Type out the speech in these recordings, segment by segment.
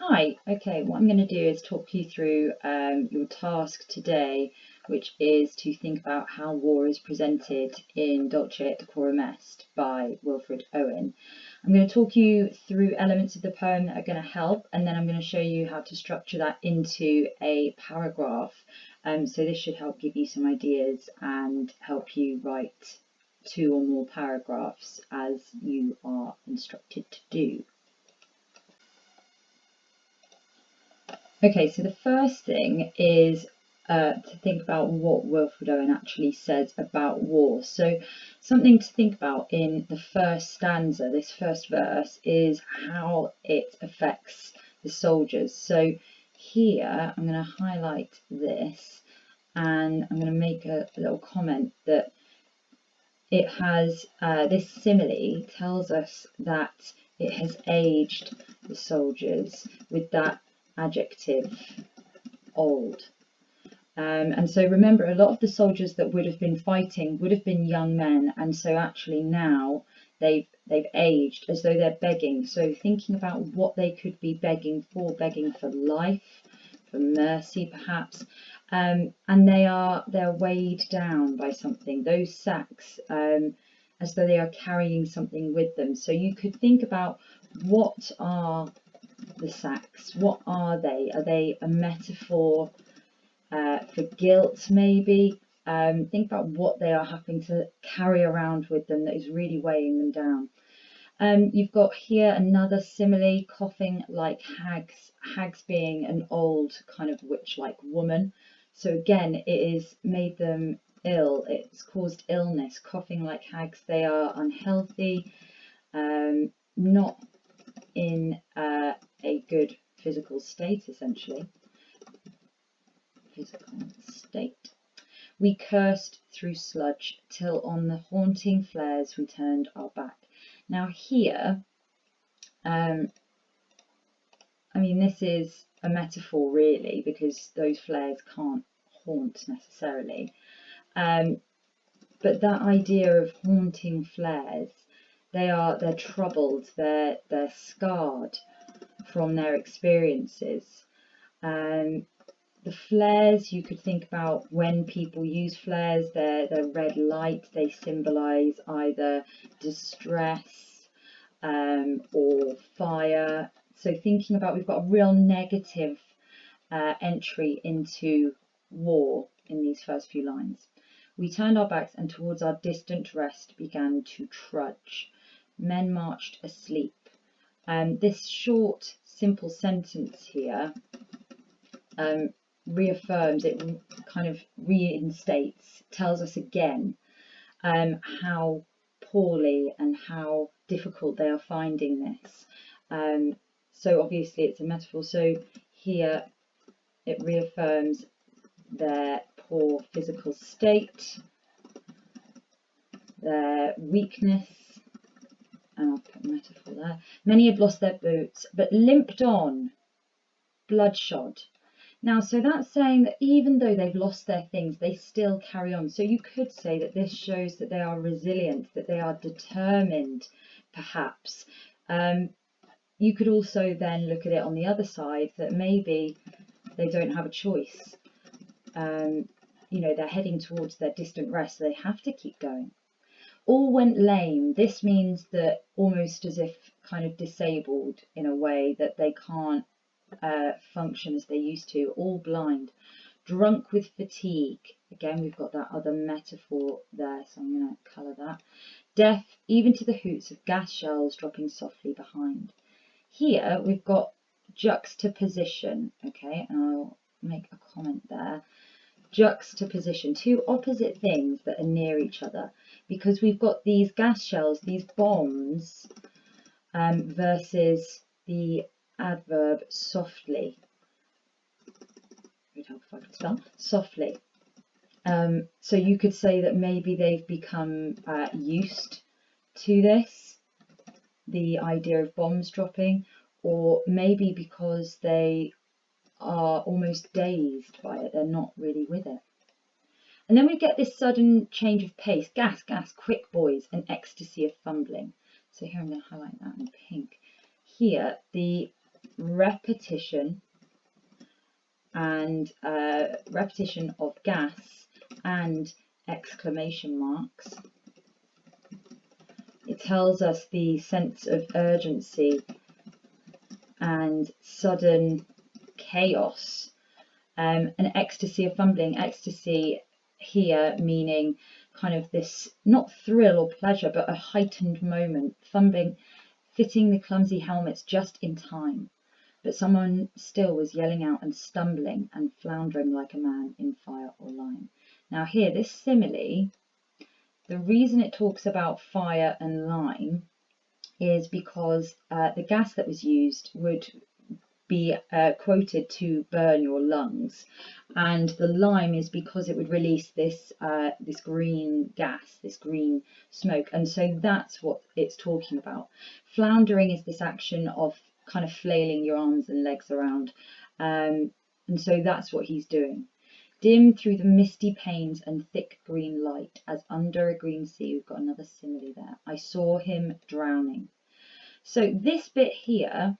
Hi, okay, what I'm going to do is talk you through your task today, which is to think about how war is presented in Dulce, Decorum est by Wilfred Owen. I'm going to talk you through elements of the poem that are going to help, and then I'm going to show you how to structure that into a paragraph. So this should help give you some ideas and help you write 2 or more paragraphs as you are instructed to do. Okay, so the first thing is to think about what Wilfred Owen actually says about war. So something to think about in the first stanza, this first verse, is how it affects the soldiers. So here I'm going to highlight this and I'm going to make a little comment that it has, this simile tells us that it has aged the soldiers with that adjective old. And so remember, a lot of the soldiers that would have been fighting would have been young men, and so actually now they've aged as though they're begging. So thinking about what they could be begging for life, for mercy perhaps, and they're weighed down by something, those sacks, as though they are carrying something with them. So you could think about, what are the sacks? What are they? Are they a metaphor for guilt, maybe? Think about what they are having to carry around with them that is really weighing them down. You've got here another simile, coughing like hags, hags being an old kind of witch-like woman. So again, it is made them ill, it's caused illness. Coughing like hags, they are unhealthy, not in a good physical state, essentially. Physical state. We cursed through sludge till on the haunting flares we turned our back. Now here, I mean, this is a metaphor really, because those flares can't haunt necessarily. But that idea of haunting flares, they're troubled, they're scarred from their experiences. The flares, you could think about when people use flares, they're red light, they symbolise either distress or fire. So thinking about, we've got a real negative entry into war in these first few lines. We turned our backs and towards our distant rest began to trudge. Men marched asleep. This short, simple sentence here reaffirms, it kind of reinstates, tells us again how poorly and how difficult they are finding this. So obviously it's a metaphor, so here it reaffirms their poor physical state, their weakness, and I'll put a metaphor there. Many had lost their boots, but limped on, bloodshot. Now, so that's saying that even though they've lost their things, they still carry on. So you could say that this shows that they are resilient, that they are determined, perhaps. You could also then look at it on the other side, that maybe they don't have a choice. You know, they're heading towards their distant rest, so they have to keep going. All went lame. This means that almost as if kind of disabled in a way, that they can't function as they used to. All blind. Drunk with fatigue. Again, we've got that other metaphor there, so I'm going to colour that. Deaf even to the hoots of gas shells dropping softly behind. Here we've got juxtaposition, okay, and I'll make a comment there. Juxtaposition, 2 opposite things that are near each other, because we've got these gas shells, these bombs, versus the adverb softly. Softly. So you could say that maybe they've become used to this, the idea of bombs dropping, or maybe because they are almost dazed by it, they're not really with it. And then we get this sudden change of pace. Gas, gas, quick boys, an ecstasy of fumbling. So here I'm going to highlight that in pink. Here, the repetition and repetition of gas and exclamation marks. It tells us the sense of urgency and sudden chaos, an ecstasy of fumbling. Ecstasy here meaning kind of this, not thrill or pleasure, but a heightened moment. Fumbling, fitting the clumsy helmets just in time. But someone still was yelling out and stumbling and floundering like a man in fire or lime. Now here, this simile, the reason it talks about fire and lime is because the gas that was used would be quoted to burn your lungs, and the lime is because it would release this this green gas, this green smoke, and so that's what it's talking about. Floundering is this action of kind of flailing your arms and legs around, and so that's what he's doing. Dim through the misty panes and thick green light, as under a green sea. We've got another simile there. I saw him drowning. So this bit here,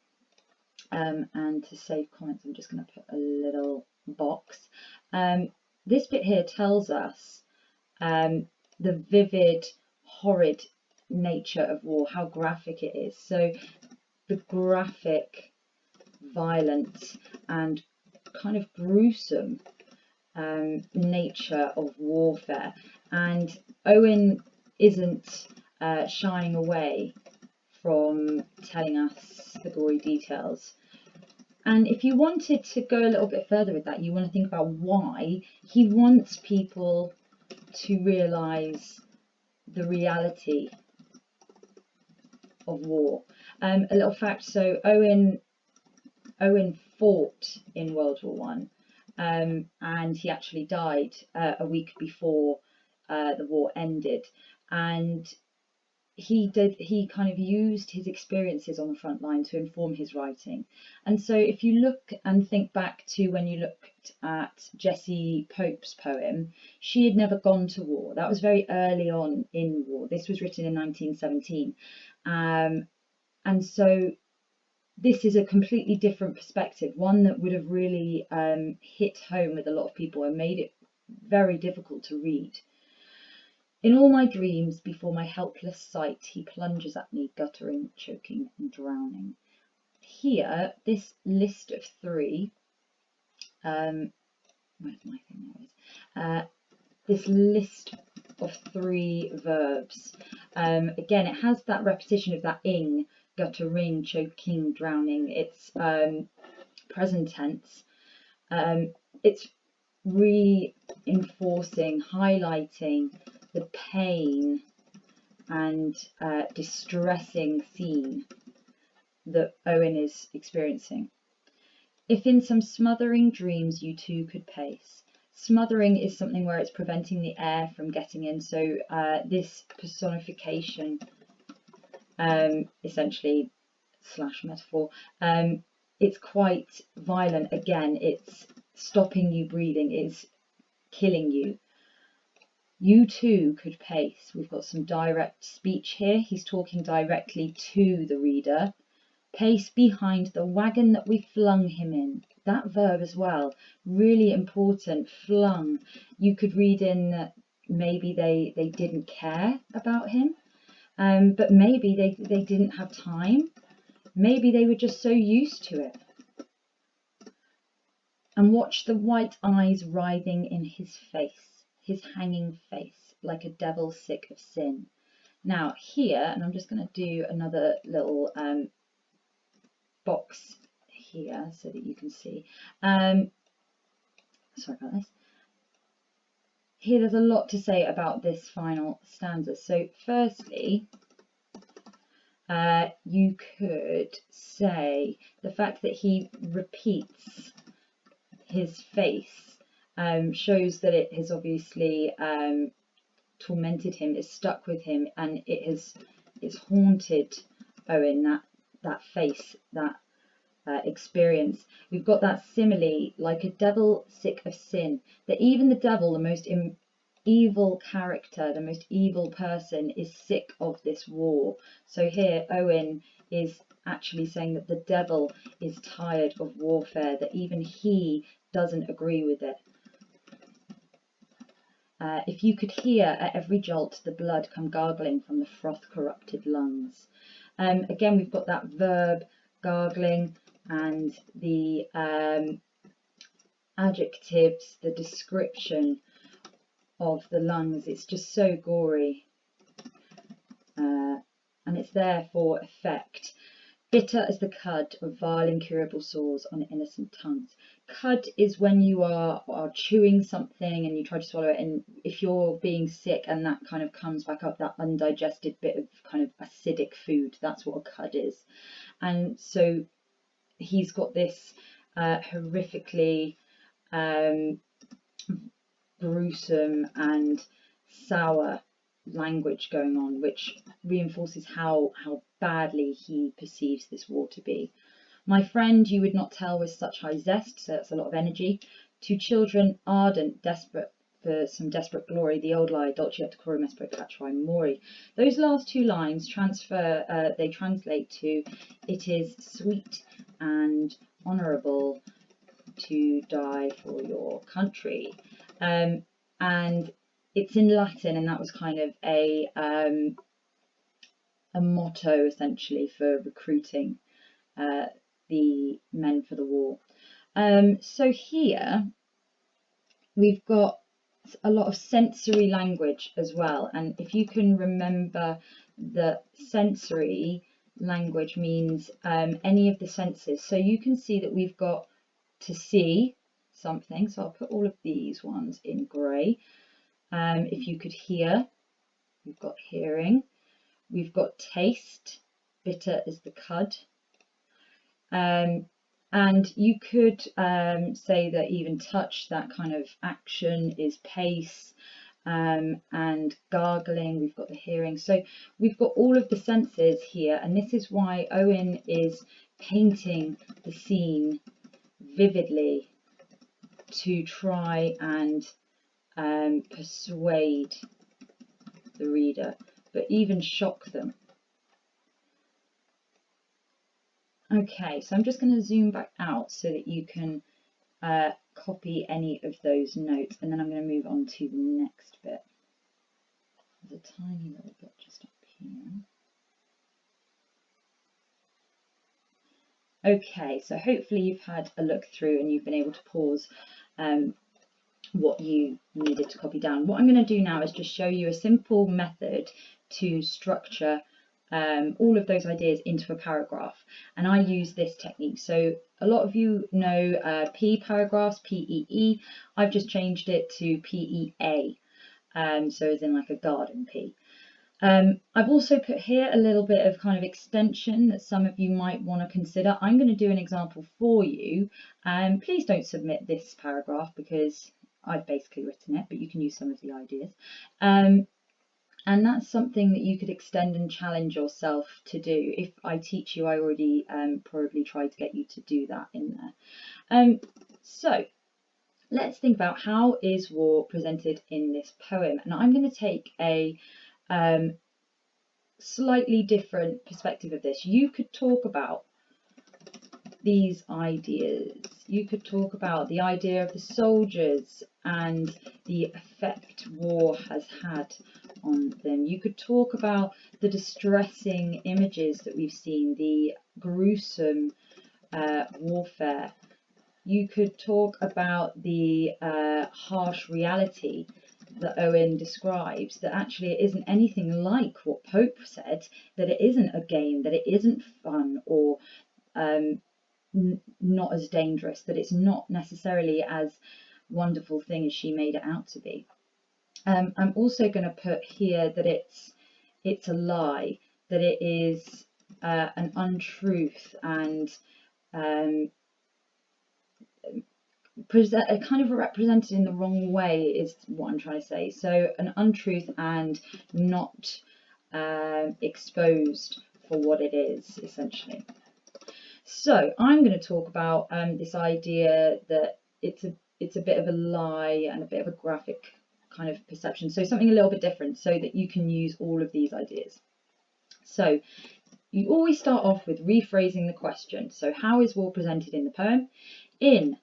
and to save comments, I'm just going to put a little box. This bit here tells us the vivid, horrid nature of war, how graphic it is. So the graphic, violent, and kind of gruesome nature of warfare. And Owen isn't shying away from telling us the gory details. And if you wanted to go a little bit further with that, you want to think about why he wants people to realise the reality of war. A little fact, so Owen fought in World War One, and he actually died a week before the war ended. And he kind of used his experiences on the front line to inform his writing. And so if you look and think back to when you looked at Jessie Pope's poem, she had never gone to war. That was very early on in war. This was written in 1917. And so this is a completely different perspective, one that would have really hit home with a lot of people and made it very difficult to read. In all my dreams, before my helpless sight, he plunges at me, guttering, choking, and drowning. Here, this list of three, where's my thing? There it is. This list of three verbs. Again, it has that repetition of that ing, guttering, choking, drowning. It's present tense. It's reinforcing, highlighting the pain and distressing scene that Owen is experiencing. If in some smothering dreams you too could pace. Smothering is something where it's preventing the air from getting in. So this personification, essentially slash metaphor, it's quite violent. Again, it's stopping you breathing, it's killing you. You too could pace. We've got some direct speech here. He's talking directly to the reader. Pace behind the wagon that we flung him in. That verb as well, really important. Flung. You could read in that maybe they didn't care about him, but maybe they didn't have time. Maybe they were just so used to it. And watch the white eyes writhing in his face. His hanging face, like a devil sick of sin. Now here, and I'm just going to do another little box here so that you can see. Sorry about this. Here there's a lot to say about this final stanza. So firstly, you could say the fact that he repeats his face shows that it has obviously tormented him, it's stuck with him, and it's haunted Owen, that face, that experience. We've got that simile, like a devil sick of sin, that even the devil, the most evil character, the most evil person, is sick of this war. So here Owen is actually saying that the devil is tired of warfare, that even he doesn't agree with it. If you could hear at every jolt the blood come gargling from the froth-corrupted lungs. Again, we've got that verb gargling and the adjectives, the description of the lungs. It's just so gory, and it's there for effect. Bitter as the cud of vile incurable sores on innocent tongues. Cud is when you are chewing something and you try to swallow it, and if you're being sick and that kind of comes back up, that undigested bit of kind of acidic food, that's what a cud is. And so he's got this horrifically gruesome and sour language going on, which reinforces how badly he perceives this war to be. My friend, you would not tell with such high zest, so that's a lot of energy. To children ardent, desperate for some desperate glory, the old lie, Dulce et Decorum est procactuae mori. Those last two lines they translate to, it is sweet and honourable to die for your country. And it's in Latin, and that was kind of a motto essentially for recruiting the men for the war. So here we've got a lot of sensory language as well, and if you can remember that sensory language means any of the senses, so you can see that we've got to see something, so I'll put all of these ones in grey. If you could hear, we've got hearing. We've got taste, bitter as the cud. And you could say that even touch, that kind of action, is pace, and gargling, we've got the hearing. So we've got all of the senses here, and this is why Owen is painting the scene vividly to try and persuade the reader, but even shock them. Okay, so I'm just going to zoom back out so that you can copy any of those notes, and then I'm going to move on to the next bit. There's a tiny little bit just up here. Okay, so hopefully you've had a look through and you've been able to pause what you needed to copy down. What I'm going to do now is just show you a simple method to structure all of those ideas into a paragraph, and I use this technique. So a lot of you know P paragraphs, P-E-E. I've just changed it to P-E-A, so as in like a garden P. I've also put here a little bit of kind of extension that some of you might want to consider. I'm going to do an example for you, and please don't submit this paragraph because I've basically written it, but you can use some of the ideas. And that's something that you could extend and challenge yourself to do. If I teach you, I already probably tried to get you to do that in there. So let's think about how is war presented in this poem. And I'm going to take a slightly different perspective of this. You could talk about these ideas. You could talk about the idea of the soldiers and the effect war has had on them. You could talk about the distressing images that we've seen, the gruesome warfare. You could talk about the harsh reality that Owen describes, that actually it isn't anything like what Pope said, that it isn't a game, that it isn't fun or not as dangerous, that it's not necessarily as wonderful thing as she made it out to be. I'm also going to put here that it's a lie, that it is an untruth, and kind of represented in the wrong way is what I'm trying to say. So an untruth and not exposed for what it is, essentially. So I'm going to talk about this idea that it's a bit of a lie and a bit of a graphic kind of perception. So something a little bit different so that you can use all of these ideas. So you always start off with rephrasing the question. So how is war presented in the poem? In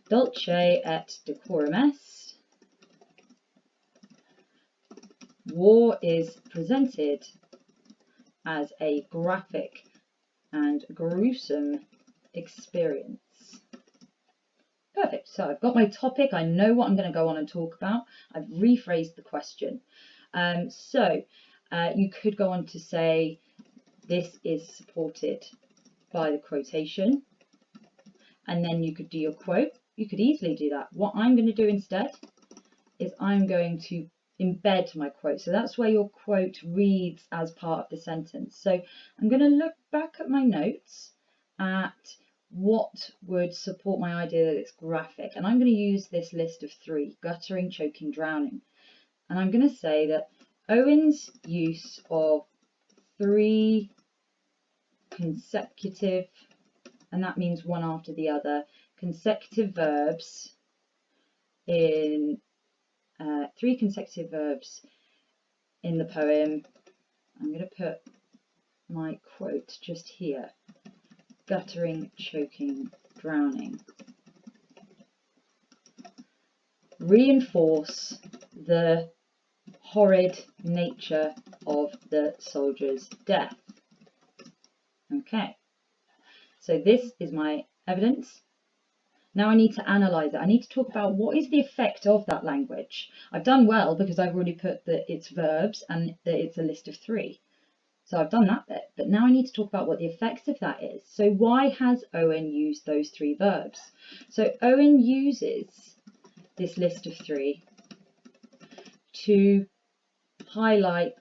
Dulce et Decorum est, war is presented as a graphic and gruesome experience. Perfect. So I've got my topic. I know what I'm going to go on and talk about. I've rephrased the question. You could go on to say, this is supported by the quotation. And then you could do your quote. You could easily do that. What I'm going to do instead is I'm going to embed my quote. So that's where your quote reads as part of the sentence. So I'm going to look back at my notes at what would support my idea that it's graphic. And I'm going to use this list of 3, guttering, choking, drowning. And I'm going to say that Owen's use of 3 consecutive, and that means one after the other, consecutive verbs in 3 consecutive verbs in the poem. I'm going to put my quote just here. Guttering, choking, drowning. Reinforce the horrid nature of the soldier's death. Okay, so this is my evidence. Now I need to analyse it. I need to talk about what is the effect of that language. I've done well because I've already put that it's verbs and that it's a list of 3. So I've done that bit, but now I need to talk about what the effects of that is. So why has Owen used those 3 verbs? So Owen uses this list of 3 to highlight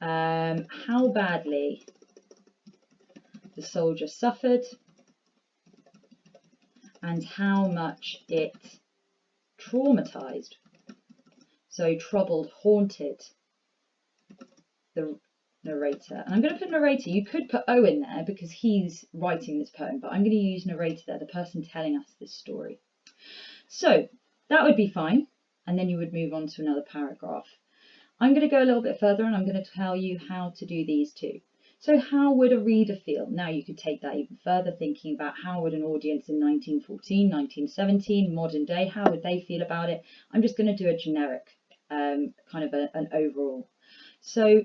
how badly the soldier suffered and how much it traumatized, so troubled, haunted the narrator. And I'm going to put narrator. You could put Owen there because he's writing this poem, but I'm going to use narrator there, the person telling us this story. So that would be fine, and then you would move on to another paragraph. I'm going to go a little bit further and I'm going to tell you how to do these 2. So how would a reader feel? Now you could take that even further, thinking about how would an audience in 1914, 1917, modern day, how would they feel about it? I'm just going to do a generic, kind of an overall. So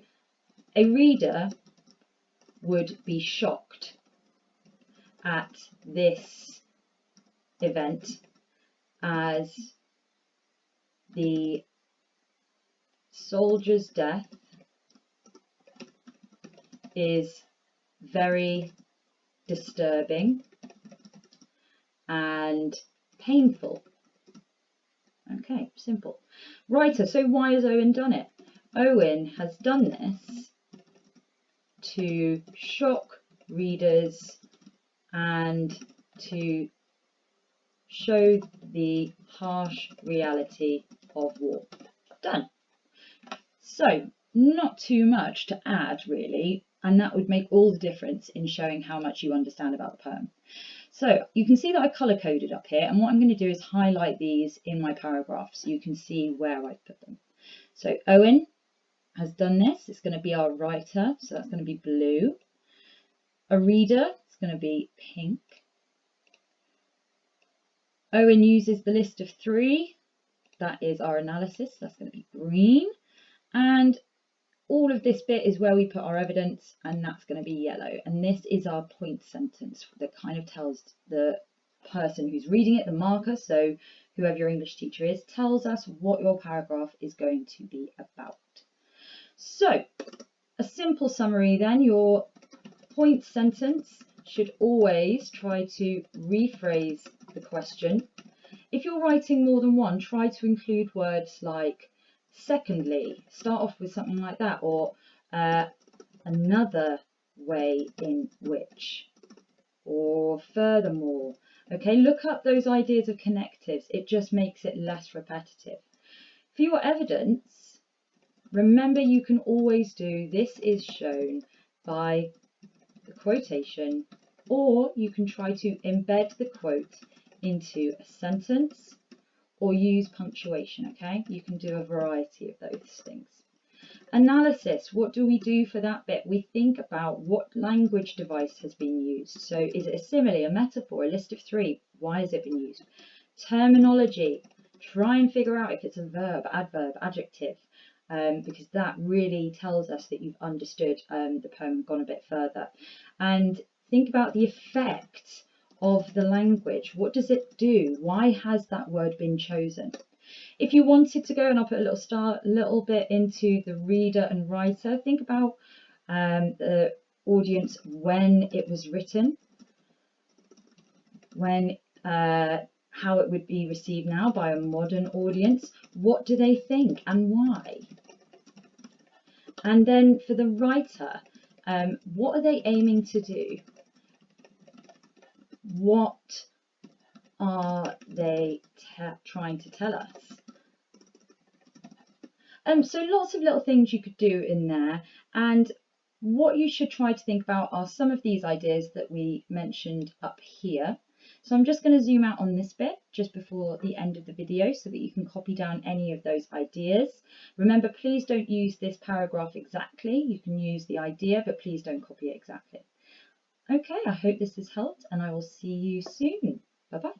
a reader would be shocked at this event as the soldier's death is very disturbing and painful. Okay, simple. Writer, so why has Owen done it? Owen has done this to shock readers and to show the harsh reality of war. Done. So, not too much to add really, and that would make all the difference in showing how much you understand about the poem. So you can see that I colour coded up here, and what I'm going to do is highlight these in my paragraph so you can see where I put them. So Owen has done this. It's going to be our writer, so that's going to be blue. A reader, it's going to be pink. Owen uses the list of 3. That is our analysis. That's going to be green. And all of this bit is where we put our evidence, and that's going to be yellow. And this is our point sentence that kind of tells the person who's reading it, the marker, so whoever your English teacher is, tells us what your paragraph is going to be about. So, a simple summary then, your point sentence should always try to rephrase the question. If you're writing more than one, try to include words like secondly, start off with something like that, or another way in which, or furthermore. Okay, look up those ideas of connectives. It just makes it less repetitive. For your evidence, remember you can always do this is shown by the quotation, or you can try to embed the quote into a sentence or use punctuation, okay? You can do a variety of those things. Analysis, what do we do for that bit? We think about what language device has been used. So is it a simile, a metaphor, a list of three? Why has it been used? Terminology, try and figure out if it's a verb, adverb, adjective, because that really tells us that you've understood the poem and gone a bit further. And think about the effect of the language. What does it do? Why has that word been chosen? If you wanted to go, and I'll put a little bit into the reader and writer, think about the audience when it was written, when how it would be received now by a modern audience. What do they think and why? And then for the writer, what are they aiming to do? What are they trying to tell us? So lots of little things you could do in there, and what you should try to think about are some of these ideas that we mentioned up here. So I'm just going to zoom out on this bit just before the end of the video so that you can copy down any of those ideas. Remember, please don't use this paragraph exactly. You can use the idea, but please don't copy it exactly. Okay, I hope this has helped, and I will see you soon. Bye-bye.